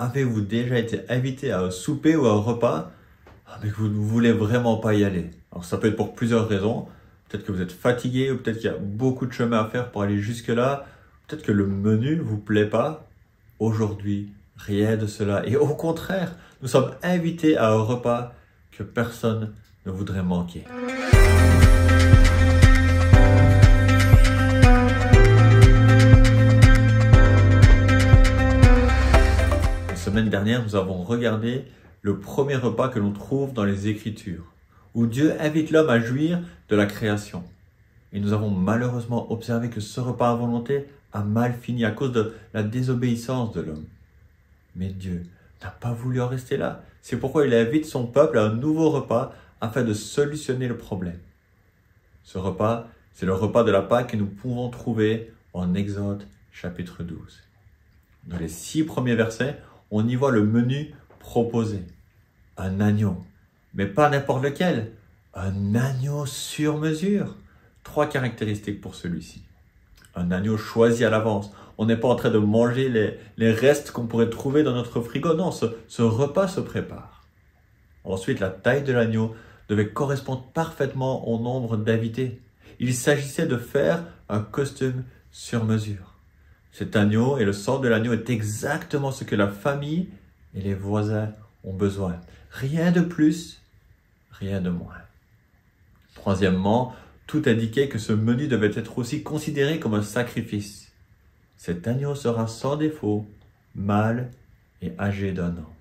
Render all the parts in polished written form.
Avez-vous déjà été invité à un souper ou à un repas, mais que vous ne voulez vraiment pas y aller? Alors ça peut être pour plusieurs raisons. Peut-être que vous êtes fatigué, ou peut-être qu'il y a beaucoup de chemin à faire pour aller jusque-là. Peut-être que le menu ne vous plaît pas. Aujourd'hui, rien de cela. Et au contraire, nous sommes invités à un repas que personne ne voudrait manquer. La semaine dernière, nous avons regardé le premier repas que l'on trouve dans les Écritures, où Dieu invite l'homme à jouir de la création. Et nous avons malheureusement observé que ce repas à volonté a mal fini à cause de la désobéissance de l'homme. Mais Dieu n'a pas voulu en rester là. C'est pourquoi il invite son peuple à un nouveau repas afin de solutionner le problème. Ce repas, c'est le repas de la Pâque que nous pouvons trouver en Exode chapitre 12. Dans les 6 premiers versets, on y voit le menu proposé. Un agneau, mais pas n'importe lequel. Un agneau sur mesure. 3 caractéristiques pour celui-ci. Un agneau choisi à l'avance. On n'est pas en train de manger les restes qu'on pourrait trouver dans notre frigo. Non, ce repas se prépare. Ensuite, la taille de l'agneau devait correspondre parfaitement au nombre d'invités. Il s'agissait de faire un costume sur mesure. Cet agneau et le sang de l'agneau est exactement ce que la famille et les voisins ont besoin. Rien de plus, rien de moins. Troisièmement, tout indiquait que ce menu devait être aussi considéré comme un sacrifice. Cet agneau sera sans défaut, mâle et âgé d'1 an.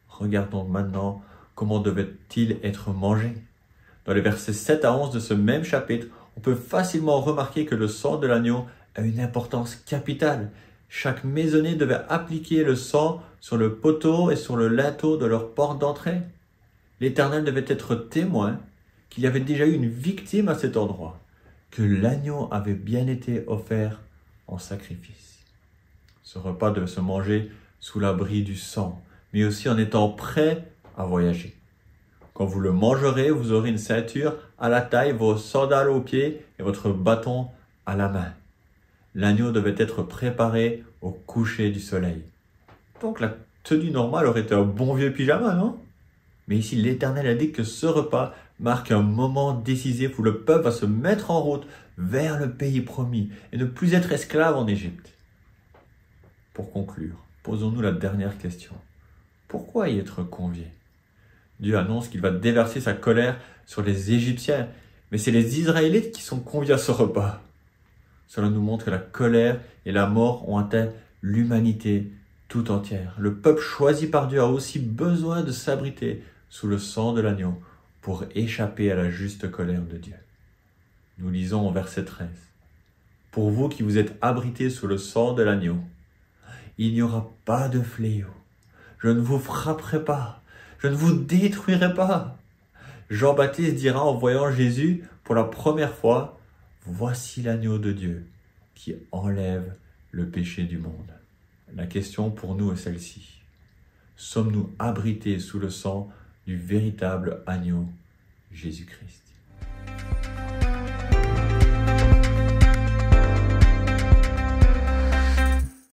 Regardons maintenant comment devait-il être mangé. Dans les versets 7 à 11 de ce même chapitre, on peut facilement remarquer que le sang de l'agneau a une importance capitale. Chaque maisonnier devait appliquer le sang sur le poteau et sur le linteau de leur porte d'entrée. L'Éternel devait être témoin qu'il y avait déjà eu une victime à cet endroit, que l'agneau avait bien été offert en sacrifice. Ce repas devait se manger sous l'abri du sang, mais aussi en étant prêt à voyager. Quand vous le mangerez, vous aurez une ceinture à la taille, vos sandales aux pieds et votre bâton à la main. L'agneau devait être préparé au coucher du soleil. Donc la tenue normale aurait été un bon vieux pyjama, non? Mais ici, l'Éternel indique que ce repas marque un moment décisif où le peuple va se mettre en route vers le pays promis et ne plus être esclave en Égypte. Pour conclure, posons-nous la dernière question. Pourquoi y être convié? Dieu annonce qu'il va déverser sa colère sur les Égyptiens, mais c'est les Israélites qui sont conviés à ce repas. Cela nous montre que la colère et la mort ont atteint l'humanité tout entière. Le peuple choisi par Dieu a aussi besoin de s'abriter sous le sang de l'agneau pour échapper à la juste colère de Dieu. Nous lisons au verset 13. « Pour vous qui vous êtes abrités sous le sang de l'agneau, il n'y aura pas de fléau. Je ne vous frapperai pas, je ne vous détruirai pas. » Jean-Baptiste dira en voyant Jésus pour la première fois, « Voici l'agneau de Dieu qui enlève le péché du monde. » La question pour nous est celle-ci. Sommes-nous abrités sous le sang du véritable agneau, Jésus-Christ?